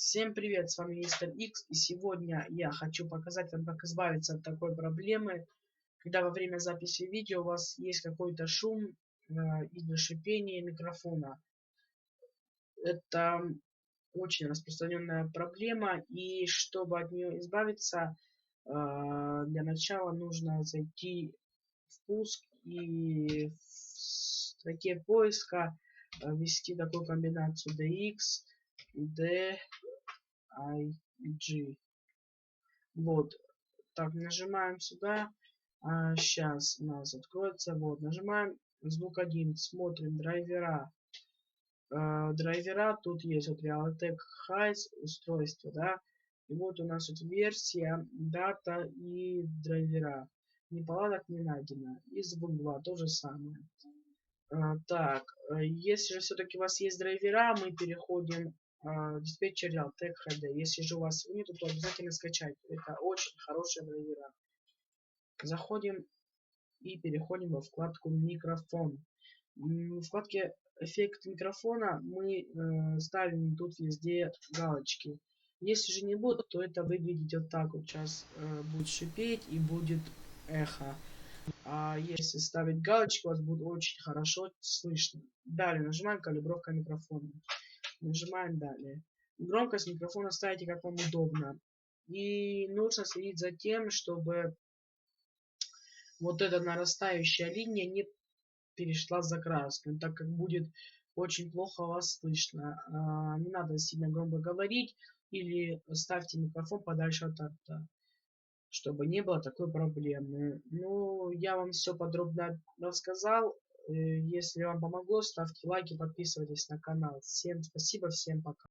Всем привет, с вами Мистер Икс, и сегодня я хочу показать вам, как избавиться от такой проблемы, когда во время записи видео у вас есть какой-то шум или шипение микрофона. Это очень распространенная проблема, и чтобы от нее избавиться, для начала нужно зайти в пуск и в строке поиска ввести такую комбинацию DX, D, IG. Вот. Так, нажимаем сюда. Сейчас у нас откроется. Вот, нажимаем звук 1, смотрим драйвера. Драйвера тут есть вот Realtek Highs устройство, да. И вот у нас вот версия, дата и драйвера. Неполадок не найдено. И звук 2 то же самое. Так, если же все-таки у вас есть драйвера, мы переходим диспетчер Realtek HD. Если же у вас нет, то обязательно скачайте. Это очень хорошие драйвера. Заходим и переходим во вкладку микрофон. В вкладке эффект микрофона мы ставим тут везде галочки. Если же не будут, то это выглядит вот так вот. Сейчас будет шипеть и будет эхо. А если ставить галочку, вас будет очень хорошо слышно. Далее нажимаем калибровка микрофона. Нажимаем далее. Громкость микрофона ставите как вам удобно. И нужно следить за тем, чтобы вот эта нарастающая линия не перешла за красную, так как будет очень плохо вас слышно. Не надо сильно громко говорить или ставьте микрофон подальше от рта, чтобы не было такой проблемы. Ну, я вам все подробно рассказал. Если вам помогло, ставьте лайки, подписывайтесь на канал. Всем спасибо, всем пока.